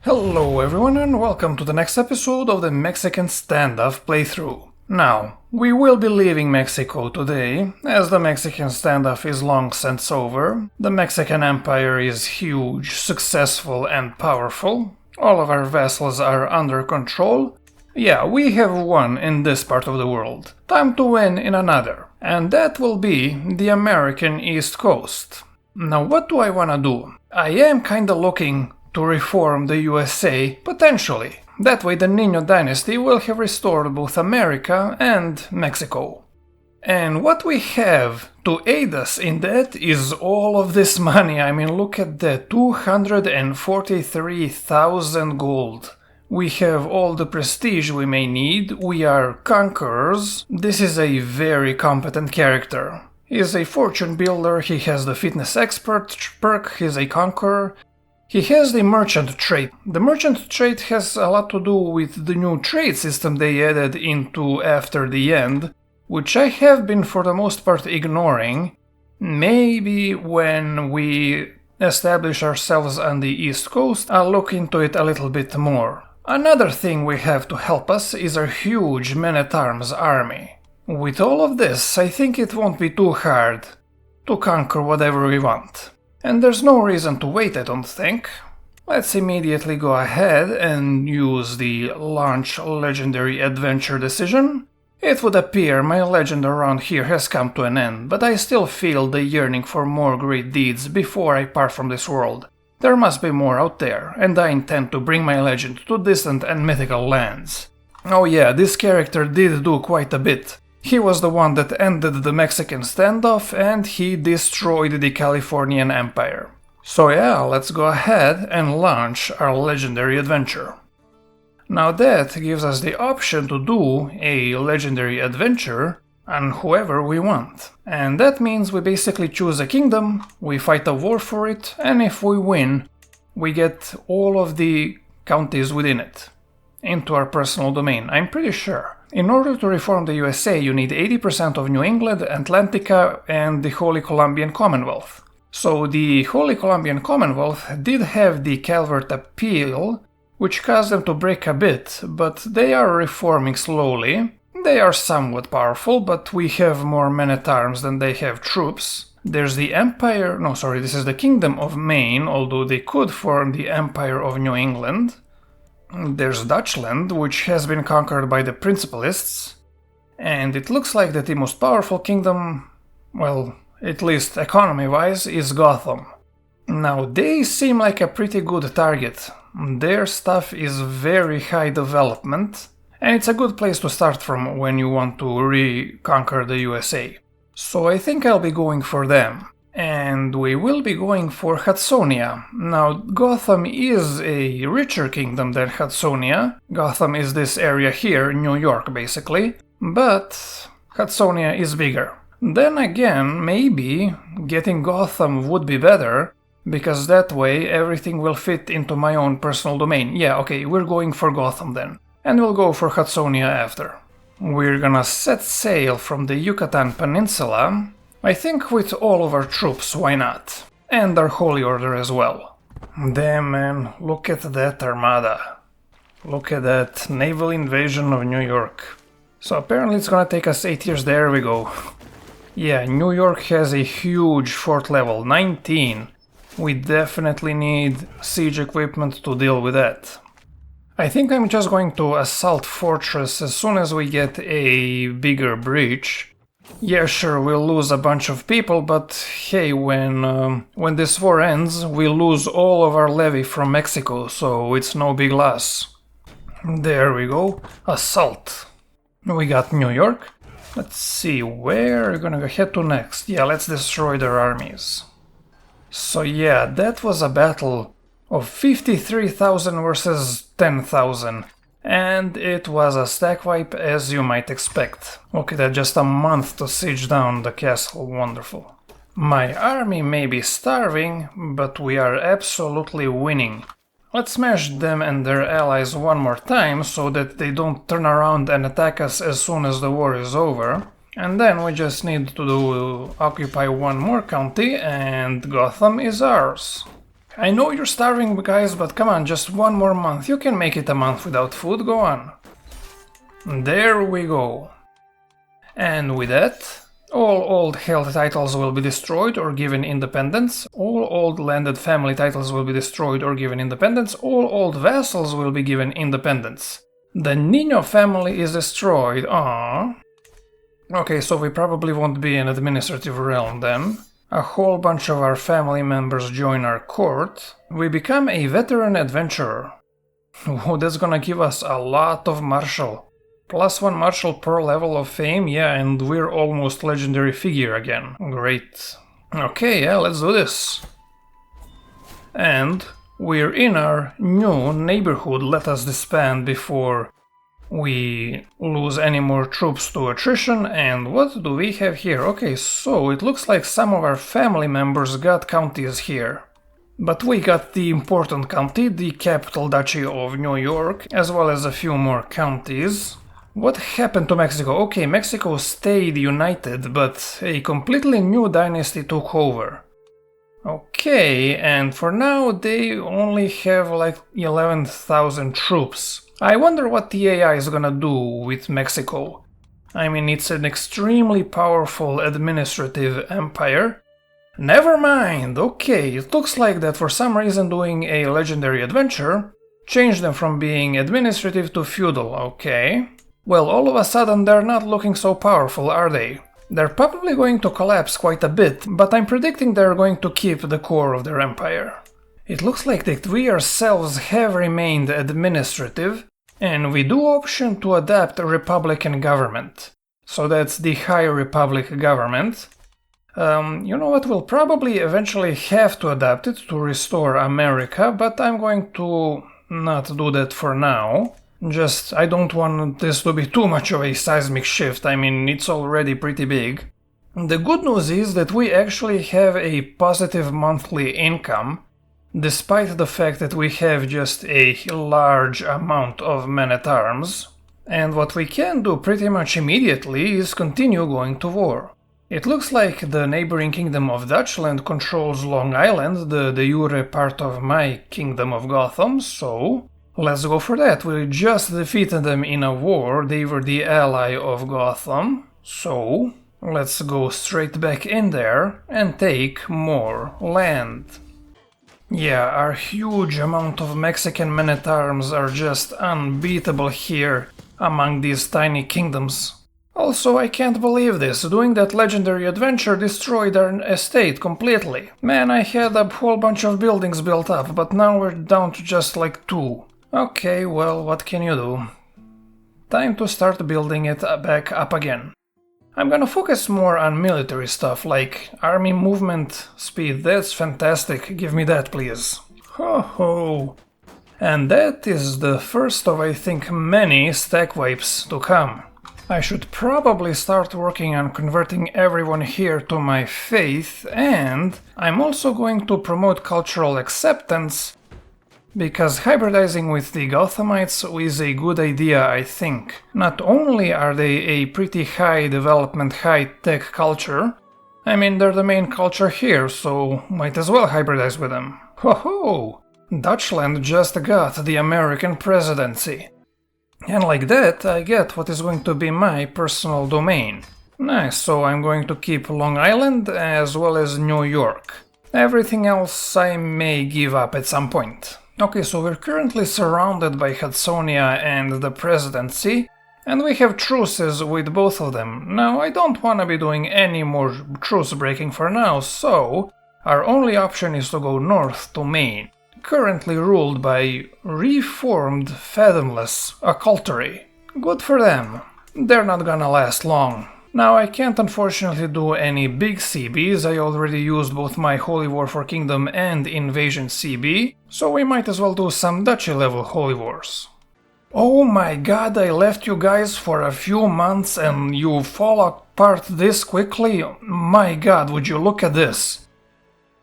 Hello everyone and welcome to the next episode of the Mexican Standoff playthrough. Now, we will be leaving Mexico today, as the Mexican Standoff is long since over. The Mexican Empire is huge, successful and powerful. All of our vessels are under control. Yeah, we have won in this part of the world. Time to win in another. And that will be the American East Coast. Now what do I wanna do? I am kinda looking to reform the USA, potentially. That way the Nino dynasty will have restored both America and Mexico. And what we have to aid us in that is all of this money. I mean, look at that, 243,000 gold. We have all the prestige we may need, we are conquerors. This is a very competent character. He is a fortune builder, he has the fitness expert perk, he is a conqueror. He has the merchant trait. The merchant trait has a lot to do with the new trade system they added into after the end, which I have been for the most part ignoring. Maybe when we establish ourselves on the East Coast, I'll look into it a little bit more. Another thing we have to help us is our huge men-at-arms army. With all of this, I think it won't be too hard to conquer whatever we want. And there's no reason to wait, I don't think. Let's immediately go ahead and use the launch legendary adventure decision. It would appear my legend around here has come to an end, but I still feel the yearning for more great deeds before I part from this world. There must be more out there, and I intend to bring my legend to distant and mythical lands. Oh yeah, this character did do quite a bit. He was the one that ended the Mexican standoff and he destroyed the Californian Empire. So yeah, let's go ahead and launch our legendary adventure. Now that gives us the option to do a legendary adventure on whoever we want. And that means we basically choose a kingdom, we fight a war for it, and if we win, we get all of the counties within it into our personal domain, I'm pretty sure. In order to reform the USA, you need 80% of New England, Atlantica, and the Holy Columbian Commonwealth. So the Holy Columbian Commonwealth did have the Calvert Appeal, which caused them to break a bit, but they are reforming slowly. They are somewhat powerful, but we have more men-at-arms than they have troops. There's the this is the Kingdom of Maine, although they could form the Empire of New England. There's Dutchland, which has been conquered by the Principalists, and it looks like that the most powerful kingdom, well, at least economy-wise, is Gotham. Now, they seem like a pretty good target. Their stuff is very high development, and it's a good place to start from when you want to reconquer the USA. So I think I'll be going for them. And we will be going for Hudsonia. Now, Gotham is a richer kingdom than Hudsonia. Gotham is this area here, New York basically, but Hudsonia is bigger. Then again, maybe getting Gotham would be better, because that way everything will fit into my own personal domain. Yeah, okay, we're going for Gotham then. And we'll go for Hudsonia after. We're gonna set sail from the Yucatan Peninsula. I think with all of our troops, why not? And our Holy Order as well. Damn man, look at that armada. Look at that naval invasion of New York. So apparently it's gonna take us 8 years, there we go. Yeah, New York has a huge fort level, 19. We definitely need siege equipment to deal with that. I think I'm just going to assault fortress as soon as we get a bigger breach. Yeah, sure, we'll lose a bunch of people, but hey, when this war ends, we'll lose all of our levy from Mexico, so it's no big loss. There we go, assault. We got New York. Let's see, where are we gonna head to next? Yeah, let's destroy their armies. So yeah, that was a battle of 53,000 versus 10,000. And it was a stack wipe, as you might expect. Look at that, just a month to siege down the castle, wonderful. My army may be starving, but we are absolutely winning. Let's smash them and their allies one more time, so that they don't turn around and attack us as soon as the war is over. And then we just need to occupy one more county, and Gotham is ours. I know you're starving, guys, but come on, just one more month. You can make it a month without food, go on. There we go. And with that, all old held titles will be destroyed or given independence. All old landed family titles will be destroyed or given independence. All old vassals will be given independence. The Nino family is destroyed. Aww. Okay, so we probably won't be an administrative realm then. A whole bunch of our family members join our court. We become a veteran adventurer. Whoa, that's gonna give us a lot of martial. +1 martial per level of fame, yeah, and we're almost legendary figure again. Great. Okay, yeah, let's do this. And we're in our new neighborhood. Let us disband before we lose any more troops to attrition. And what do we have here? Okay, so it looks like some of our family members got counties here. But we got the important county, the capital duchy of New York, as well as a few more counties. What happened to Mexico? Okay, Mexico stayed united, but a completely new dynasty took over. Okay, and for now they only have like 11,000 troops. I wonder what the AI is gonna do with Mexico. I mean, it's an extremely powerful administrative empire. Never mind, okay, it looks like that for some reason doing a legendary adventure changed them from being administrative to feudal, okay. Well, all of a sudden they're not looking so powerful, are they? They're probably going to collapse quite a bit, but I'm predicting they're going to keep the core of their empire. It looks like that we ourselves have remained administrative, and we do option to adapt a republican government. So that's the High Republic government. You know what, we'll probably eventually have to adapt it to restore America, but I'm going to not do that for now. Just, I don't want this to be too much of a seismic shift, I mean, it's already pretty big. The good news is that we actually have a positive monthly income, despite the fact that we have just a large amount of men-at-arms. And what we can do pretty much immediately is continue going to war. It looks like the neighboring kingdom of Dutchland controls Long Island, the de jure part of my kingdom of Gotham, so let's go for that. We just defeated them in a war, they were the ally of Gotham, so let's go straight back in there and take more land. Yeah, our huge amount of Mexican men-at-arms are just unbeatable here among these tiny kingdoms. Also, I can't believe this, doing that legendary adventure destroyed our estate completely. Man, I had a whole bunch of buildings built up, but now we're down to just like 2. Okay, well, what can you do? Time to start building it back up again. I'm gonna focus more on military stuff, like army movement speed. That's fantastic, give me that please. Ho ho! And that is the first of, I think, many stack wipes to come. I should probably start working on converting everyone here to my faith, and I'm also going to promote cultural acceptance, because hybridizing with the Gothamites is a good idea, I think. Not only are they a pretty high development, high-tech culture, I mean they're the main culture here, so might as well hybridize with them. Ho ho! Dutchland just got the American presidency. And like that, I get what is going to be my personal domain. Nice, so I'm going to keep Long Island as well as New York. Everything else I may give up at some point. Okay, so we're currently surrounded by Hudsonia and the presidency, and we have truces with both of them. Now, I don't want to be doing any more truce breaking for now, so our only option is to go north to Maine, currently ruled by reformed fathomless occultery. Good for them. They're not gonna last long. Now I can't unfortunately do any big CBs, I already used both my Holy War for Kingdom and Invasion CB, so we might as well do some Duchy level Holy Wars. Oh my god, I left you guys for a few months and you fall apart this quickly? My god, would you look at this?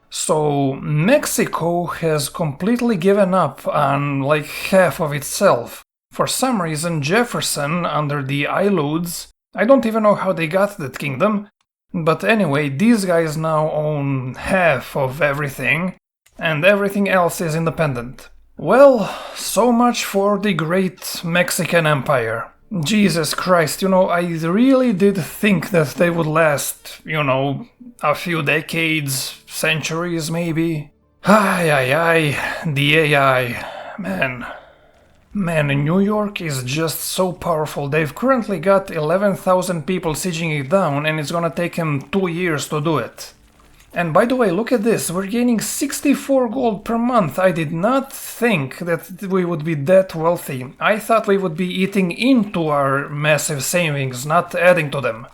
So Mexico has completely given up on like half of itself. For some reason Jefferson, under the Iludes, I don't even know how they got that kingdom, but anyway, these guys now own half of everything. and everything else is independent. Well, so much for the great Mexican Empire. Jesus Christ, I really did think that they would last, a few decades, centuries maybe. The AI, man. Man, New York is just so powerful. They've currently got 11,000 people sieging it down, and it's gonna take them 2 years to do it. And by the way, look at this, we're gaining 64 gold per month. I did not think that we would be that wealthy. I thought we would be eating into our massive savings, not adding to them.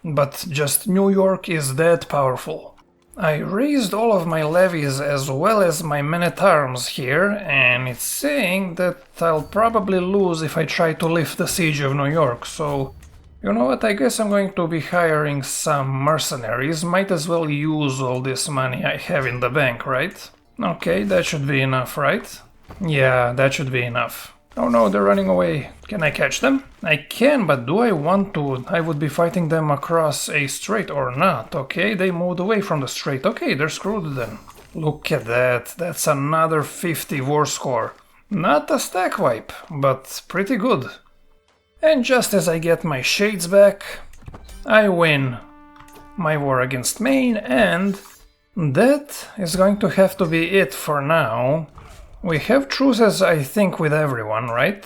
But just New York is that powerful. I raised all of my levies as well as my men-at-arms here, and it's saying that I'll probably lose if I try to lift the siege of New York, so... You know what, I guess I'm going to be hiring some mercenaries. Might as well use all this money I have in the bank, right? Okay, that should be enough, right? Yeah, that should be enough. Oh no, they're running away. Can I catch them? I can, but do I want to? I would be fighting them across a strait or not. Okay, they moved away from the strait. Okay, they're screwed then. Look at that. That's another 50 war score. Not a stack wipe, but pretty good. And just as I get my shades back, I win my war against Maine, and that is going to have to be it for now. We have truces, I think, with everyone, right?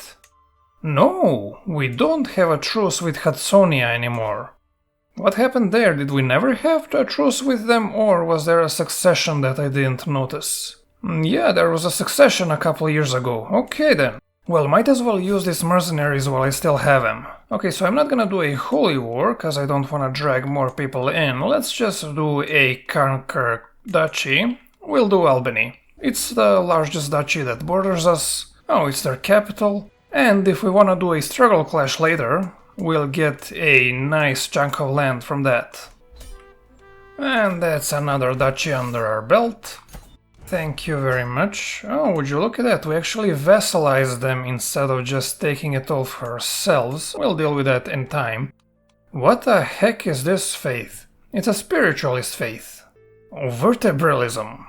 No, we don't have a truce with Hudsonia anymore. What happened there? Did we never have a truce with them, or was there a succession that I didn't notice? Yeah, there was a succession a couple years ago. Okay then. Well, might as well use these mercenaries while I still have them. Okay, so I'm not gonna do a holy war, cause I don't wanna drag more people in. Let's just do a conquer duchy. We'll do Albany. It's the largest duchy that borders us. Oh, it's their capital. And if we wanna do a struggle clash later, we'll get a nice chunk of land from that. And that's another duchy under our belt. Thank you very much. Oh, would you look at that, we actually vassalized them instead of just taking it all for ourselves. We'll deal with that in time. What the heck is this faith? It's a spiritualist faith. Vertebralism.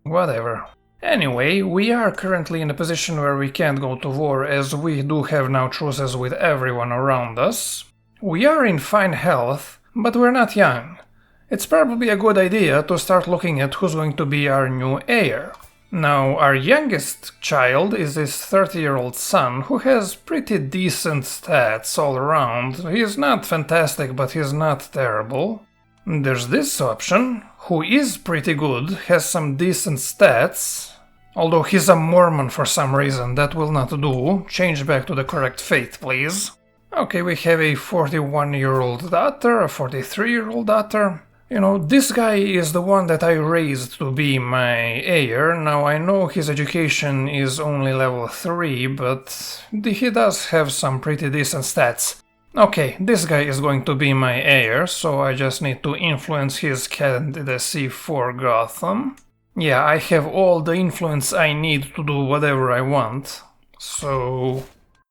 Whatever. Anyway, we are currently in a position where we can't go to war, as we do have now truces with everyone around us. We are in fine health, but we're not young. It's probably a good idea to start looking at who's going to be our new heir. Now, our youngest child is this 30-year-old son who has pretty decent stats all around. He's not fantastic, but he's not terrible. There's this option, who is pretty good, has some decent stats. Although he's a Mormon for some reason, that will not do. Change back to the correct faith, please. Okay, we have a 41-year-old daughter, a 43-year-old daughter. This guy is the one that I raised to be my heir. Now, I know his education is only level 3, but he does have some pretty decent stats. Okay, this guy is going to be my heir, so I just need to influence his candidacy for Gotham. Yeah, I have all the influence I need to do whatever I want. So,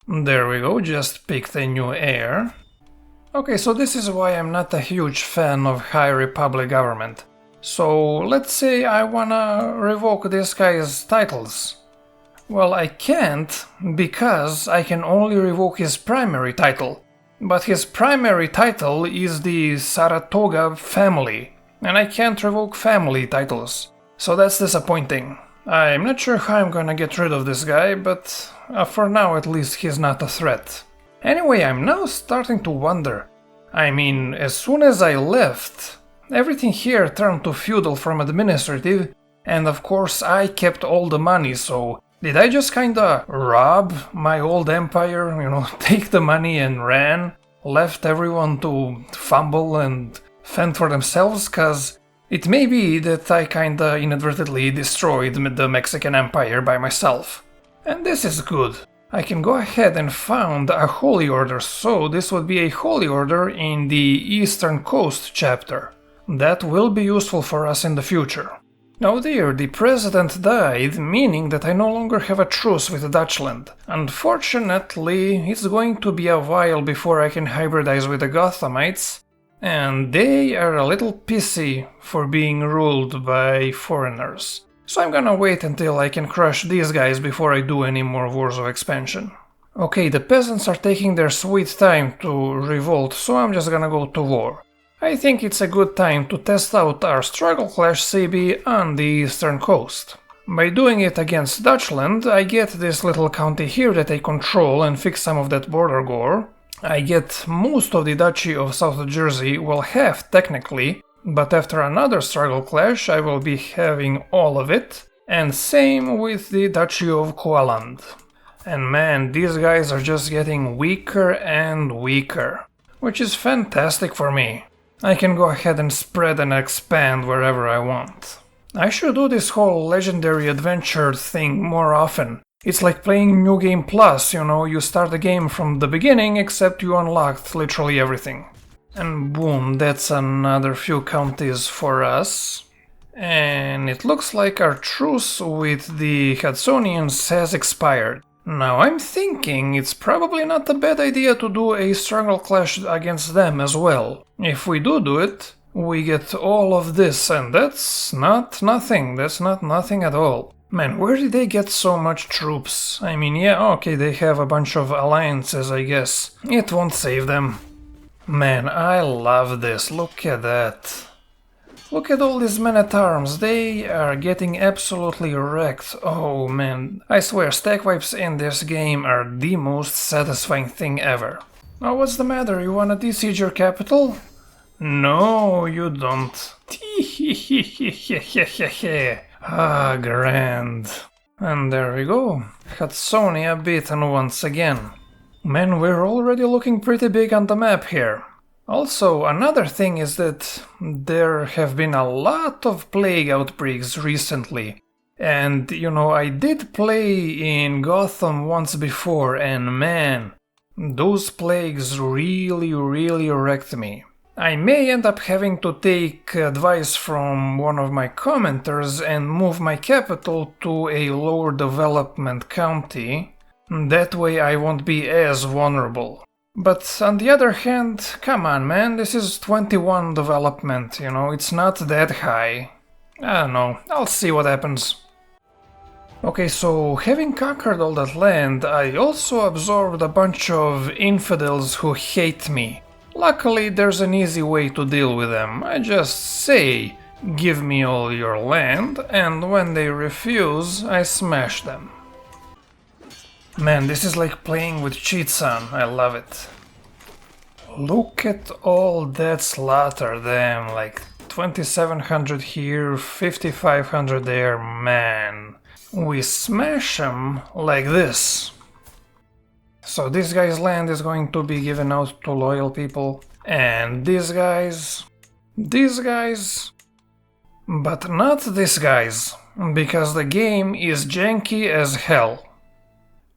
there we go, just picked a new heir. Okay, so this is why I'm not a huge fan of High Republic government. So let's say I wanna revoke this guy's titles. Well, I can't, because I can only revoke his primary title. But his primary title is the Saratoga family, and I can't revoke family titles. So that's disappointing. I'm not sure how I'm gonna get rid of this guy, but for now at least he's not a threat. Anyway, I'm now starting to wonder. I mean, as soon as I left, everything here turned to feudal from administrative, and of course I kept all the money, so did I just kinda rob my old empire, take the money and ran, left everyone to fumble and fend for themselves? Cause it may be that I kinda inadvertently destroyed the Mexican Empire by myself. And this is good. I can go ahead and found a holy order, so this would be a holy order in the Eastern Coast chapter. That will be useful for us in the future. Oh dear, the president died, meaning that I no longer have a truce with Dutchland. Unfortunately, it's going to be a while before I can hybridize with the Gothamites, and they are a little pissy for being ruled by foreigners. So I'm gonna wait until I can crush these guys before I do any more Wars of Expansion. Okay, the peasants are taking their sweet time to revolt, so I'm just gonna go to war. I think it's a good time to test out our Struggle Clash CB on the eastern coast. By doing it against Dutchland, I get this little county here that I control and fix some of that border gore. I get most of the Duchy of South Jersey, well, half technically, but after another Struggle Clash I will be having all of it, and same with the Duchy of Coaland. And man, these guys are just getting weaker and weaker, which is fantastic for me. I can go ahead and spread and expand wherever I want. I should do this whole legendary adventure thing more often. It's like playing New Game Plus, you know, you start the game from the beginning except you unlocked literally everything. And boom, that's another few counties for us. And it looks like our truce with the Hudsonians has expired. Now I'm thinking it's probably not a bad idea to do a struggle clash against them as well. If we do it, we get all of this, and that's not nothing, that's not nothing at all. Man, where did they get so much troops? I mean, yeah, okay, they have a bunch of alliances, I guess. It won't save them. Man, I love this, look at that. Look at all these men-at-arms, they are getting absolutely wrecked. Oh man, I swear stack wipes in this game are the most satisfying thing ever. Oh, what's the matter, you wanna de-siege your capital? No, you don't. Ah, grand. And there we go, Hudsonia beaten once again. Man, we're already looking pretty big on the map here. Also, another thing is that there have been a lot of plague outbreaks recently. And, you know, I did play in Gotham once before, and man, those plagues really wrecked me. I may end up having to take advice from one of my commenters and move my capital to a lower development county. That way I won't be as vulnerable. But on the other hand, come on man, this is 21 development, you know, it's not that high. I don't know, I'll see what happens. Okay, so having conquered all that land, I also absorbed a bunch of infidels who hate me. Luckily, there's an easy way to deal with them. I just say, give me all your land, and when they refuse, I smash them. Man, this is like playing with cheats on, I love it. Look at all that slaughter, damn, like 2700 here, 5500 there, man. We smash them like this. So this guy's land is going to be given out to loyal people, and these guys, but not these guys, because the game is janky as hell.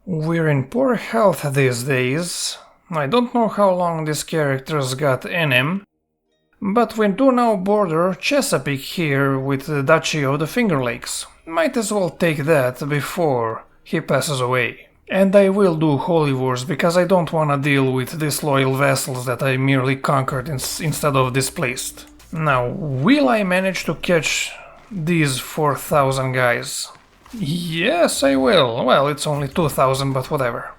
We're in poor health these days. I don't know how long this character's got in him, but we do now border Chesapeake here with the Duchy of the Finger Lakes. Might as well take that before he passes away. And I will do Holy Wars because I don't want to deal with disloyal vassals that I merely conquered instead of displaced. Now, will I manage to catch these 4,000 guys? Yes, I will. Well, it's only 2,000, but whatever.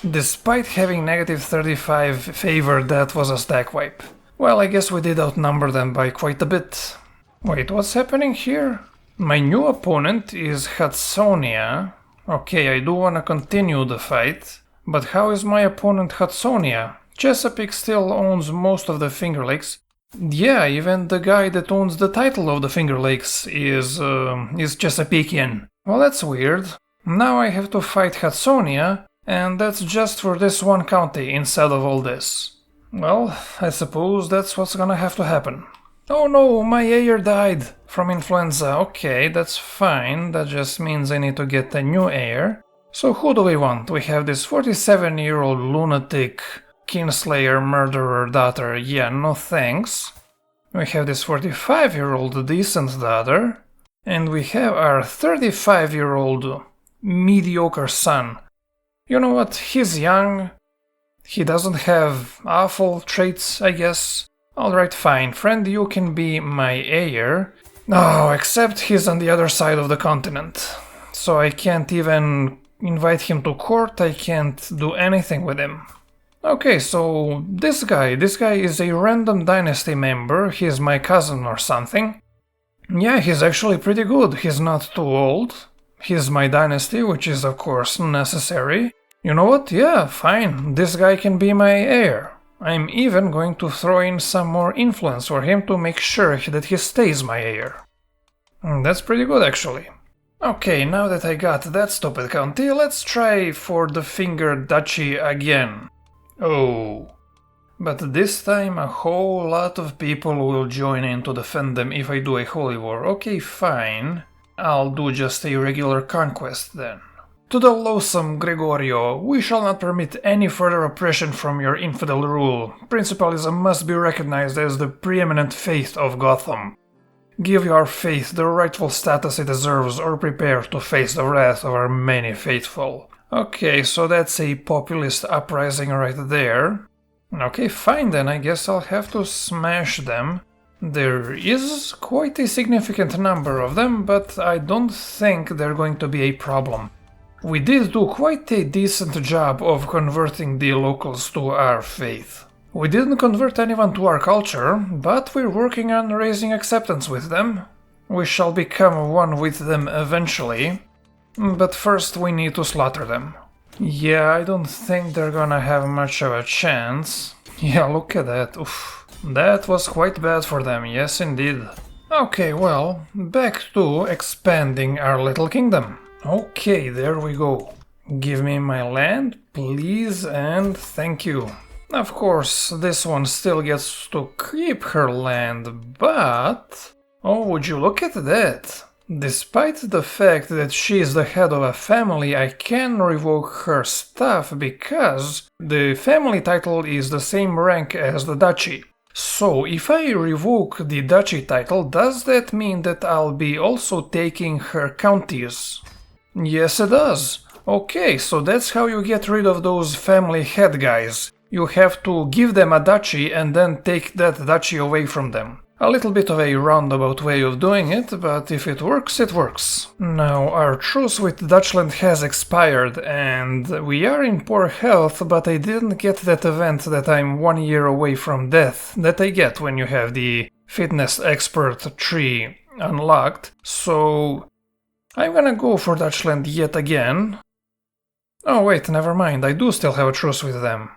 Despite having negative 35 favor, that was a stack wipe. Well, I guess we did outnumber them by quite a bit. Wait, what's happening here? My new opponent is Hudsonia. Okay, I do want to continue the fight, but how is my opponent Hudsonia? Chesapeake still owns most of the Finger Lakes. Yeah, even the guy that owns the title of the Finger Lakes is Chesapeakean. Well, that's weird. Now I have to fight Hudsonia, and that's just for this one county instead of all this. Well, I suppose that's what's gonna have to happen. Oh no, my heir died from influenza. Okay, that's fine, that just means I need to get a new heir. So who do we want? We have this 47-year-old lunatic kinslayer murderer daughter. Yeah, no thanks. We have this 45-year-old decent daughter. And we have our 35-year-old mediocre son. You know what, he's young. He doesn't have awful traits, I guess. Alright, fine. Friend, you can be my heir. Oh, except he's on the other side of the continent. So I can't even invite him to court, I can't do anything with him. Okay, so this guy is a random dynasty member, he's my cousin or something. Yeah, he's actually pretty good, he's not too old. He's my dynasty, which is of course necessary. You know what? Yeah, fine, this guy can be my heir. I'm even going to throw in some more influence for him to make sure that he stays my heir. That's pretty good actually. Okay, now that I got that stupid county, let's try for the Finger Duchy again. Oh, but this time a whole lot of people will join in to defend them if I do a holy war. Okay, fine. I'll do just a regular conquest then. To the loathsome Gregorio, we shall not permit any further oppression from your infidel rule. Principalism must be recognized as the preeminent faith of Gotham. Give your faith the rightful status it deserves, or prepare to face the wrath of our many faithful. Okay, so that's a populist uprising right there. Okay, fine then, I guess I'll have to smash them. There is quite a significant number of them, but I don't think they're going to be a problem. We did do quite a decent job of converting the locals to our faith. We didn't convert anyone to our culture, but we're working on raising acceptance with them. We shall become one with them eventually, but first we need to slaughter them. Yeah, I don't think they're gonna have much of a chance. Yeah, look at that, oof. That was quite bad for them, yes indeed. Okay, well, back to expanding our little kingdom. Okay, there we go. Give me my land, please, and thank you. Of course, this one still gets to keep her land, but... Oh, would you look at that? Despite the fact that she is the head of a family, I can revoke her stuff because the family title is the same rank as the duchy. So, if I revoke the duchy title, does that mean that I'll be also taking her counties? Yes, it does. Okay, so that's how you get rid of those family head guys. You have to give them a duchy and then take that duchy away from them. A little bit of a roundabout way of doing it, but if it works, it works. Now, our truce with Dutchland has expired, and we are in poor health, but I didn't get that event that I'm 1 year away from death, that I get when you have the fitness expert tree unlocked, so I'm gonna go for Dutchland yet again. Oh wait, never mind, I do still have a truce with them.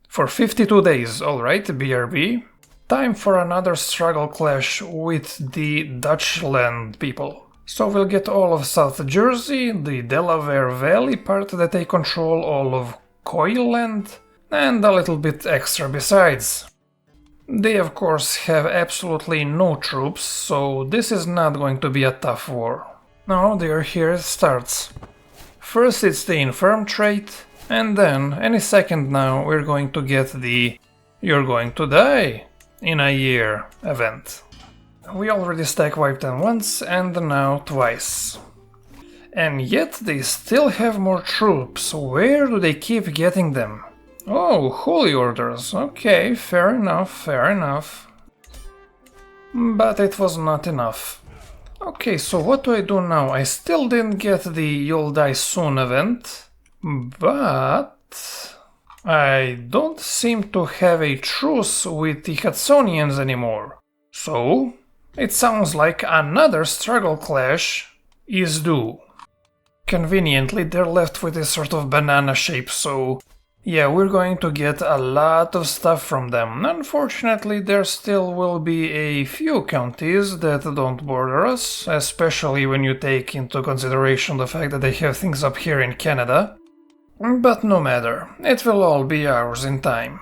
For 52 days, alright, BRB. Time for another struggle clash with the Dutchland people. So we'll get all of South Jersey, the Delaware Valley part that they control, all of Coilland, and a little bit extra besides. They of course have absolutely no troops, so this is not going to be a tough war. No, here it starts. First it's the infirm trait, and then any second now we're going to get the "you're going to die in a year" event. We already stack wiped them once and now twice. And yet they still have more troops. Where do they keep getting them? Oh, holy orders. Okay, fair enough, fair enough. But it was not enough. Okay, so what do I do now? I still didn't get the "you'll die soon" event, but I don't seem to have a truce with the Hudsonians anymore. So, it sounds like another struggle clash is due. Conveniently, they're left with this sort of banana shape, so yeah, we're going to get a lot of stuff from them. Unfortunately, there still will be a few counties that don't border us, especially when you take into consideration the fact that they have things up here in Canada. But no matter, it will all be ours in time.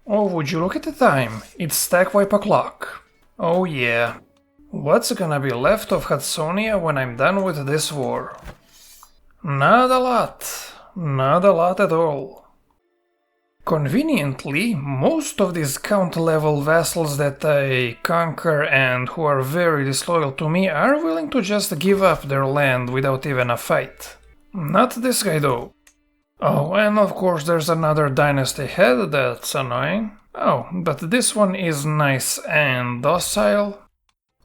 Oh, would you look at the time? It's stack wipe o'clock. Oh yeah. What's gonna be left of Hudsonia when I'm done with this war? Not a lot. Not a lot at all. Conveniently, most of these count-level vassals that I conquer and who are very disloyal to me are willing to just give up their land without even a fight. Not this guy though. Oh, and of course there's another dynasty head, that's annoying. Oh, but this one is nice and docile.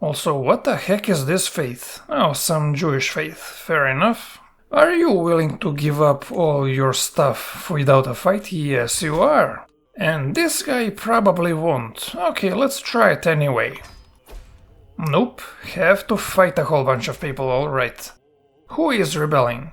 Also, what the heck is this faith? Oh, some Jewish faith. Fair enough. Are you willing to give up all your stuff without a fight? Yes, you are. And this guy probably won't. Okay, let's try it anyway. Nope, have to fight a whole bunch of people, alright. Who is rebelling?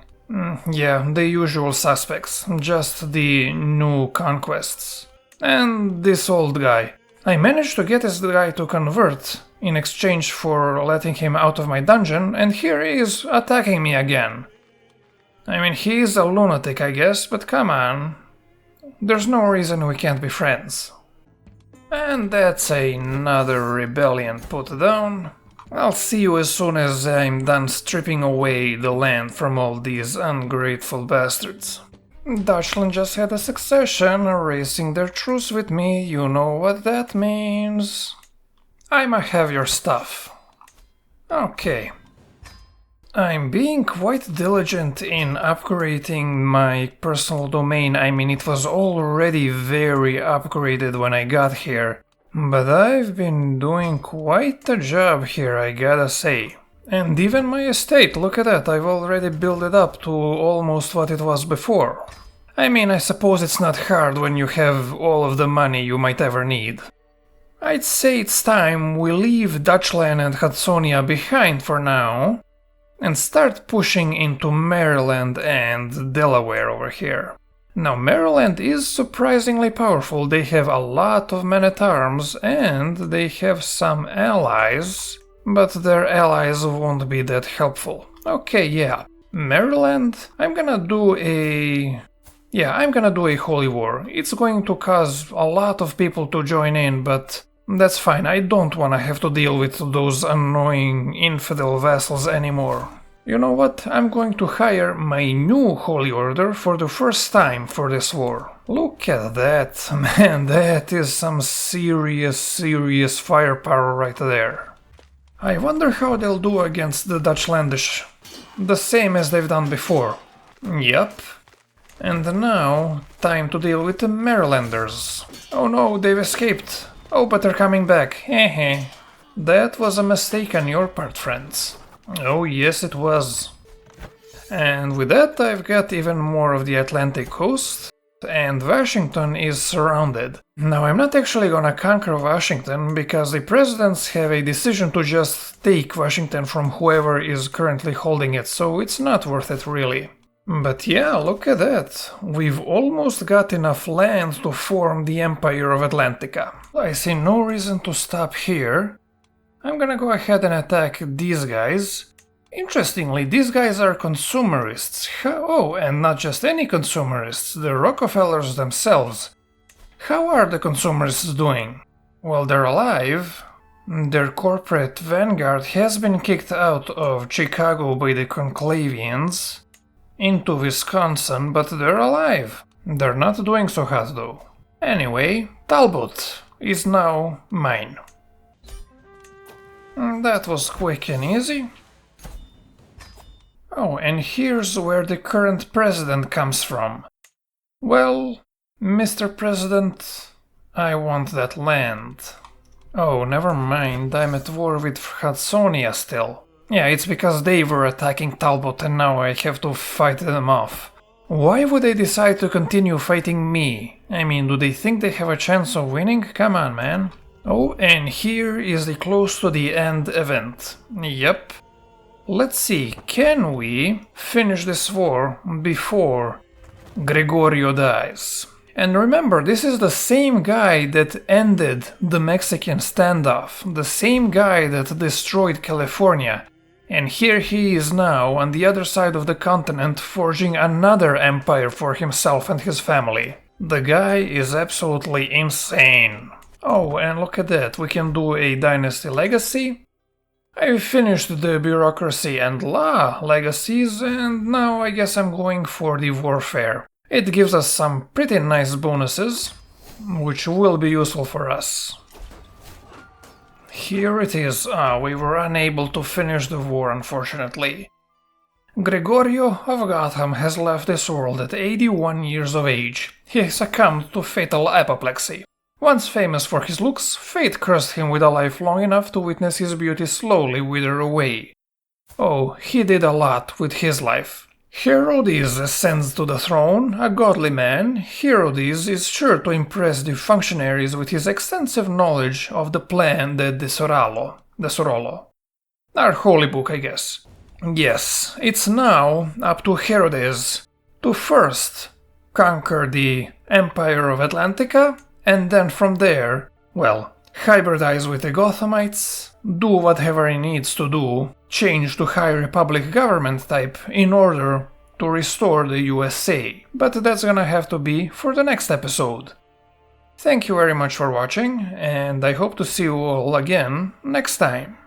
Yeah, the usual suspects, just the new conquests. And this old guy. I managed to get this guy to convert in exchange for letting him out of my dungeon, and here he is attacking me again. I mean, he's a lunatic, I guess, but come on. There's no reason we can't be friends. And that's another rebellion put down. I'll see you as soon as I'm done stripping away the land from all these ungrateful bastards. Dutchland just had a succession, erasing their truce with me, you know what that means. I'ma have your stuff. Okay. I'm being quite diligent in upgrading my personal domain. I mean, it was already very upgraded when I got here. But I've been doing quite a job here, I gotta say. And even my estate, look at that, I've already built it up to almost what it was before. I mean, I suppose it's not hard when you have all of the money you might ever need. I'd say it's time we leave Dutchland and Hudsonia behind for now, and start pushing into Maryland and Delaware over here. Now, Maryland is surprisingly powerful. They have a lot of men-at-arms and they have some allies, but their allies won't be that helpful. Okay, yeah. Maryland, I'm gonna do a holy war. It's going to cause a lot of people to join in, but that's fine. I don't wanna have to deal with those annoying infidel vassals anymore. You know what? I'm going to hire my new Holy Order for the first time for this war. Look at that, man, that is some serious firepower right there. I wonder how they'll do against the Dutchlandish. The same as they've done before. Yep. And now, time to deal with the Marylanders. Oh no, they've escaped. Oh, but they're coming back. Hehe. That was a mistake on your part, friends. Oh yes, it was. And with that I've got even more of the Atlantic coast, and Washington is surrounded. Now I'm not actually gonna conquer Washington, because the presidents have a decision to just take Washington from whoever is currently holding it, so it's not worth it really. But yeah, look at that. We've almost got enough land to form the Empire of Atlantica. I see no reason to stop here. I'm gonna go ahead and attack these guys. Interestingly, these guys are consumerists. Oh, and not just any consumerists, the Rockefellers themselves. How are the consumerists doing? Well, they're alive. Their corporate vanguard has been kicked out of Chicago by the Conclavians into Wisconsin, but they're alive. They're not doing so hot though. Anyway, Talbot is now mine. That was quick and easy. Oh, and here's where the current president comes from. Well, Mr. President, I want that land. Oh, never mind, I'm at war with Hudsonia still. Yeah, it's because they were attacking Talbot and now I have to fight them off. Why would they decide to continue fighting me? I mean, do they think they have a chance of winning? Come on, man. Oh, and here is the close to the end event. Yep. Let's see, can we finish this war before Gregorio dies? And remember, this is the same guy that ended the Mexican standoff, the same guy that destroyed California. And here he is now on the other side of the continent forging another empire for himself and his family. The guy is absolutely insane. Oh, and look at that, we can do a dynasty legacy. I've finished the bureaucracy and law legacies, and now I guess I'm going for the warfare. It gives us some pretty nice bonuses, which will be useful for us. Here it is. We were unable to finish the war, unfortunately. Gregorio of Gotham has left this world at 81 years of age. He succumbed to fatal apoplexy. Once famous for his looks, fate cursed him with a life long enough to witness his beauty slowly wither away. Oh, he did a lot with his life. Herodes ascends to the throne, a godly man. Herodes is sure to impress the functionaries with his extensive knowledge of the plan de Sorolo. Our holy book, I guess. Yes, it's now up to Herodes to first conquer the Empire of Atlantica, and then from there, well, hybridize with the Gothamites, do whatever he needs to do, change to High Republic government type in order to restore the USA. But that's gonna have to be for the next episode. Thank you very much for watching, and I hope to see you all again next time.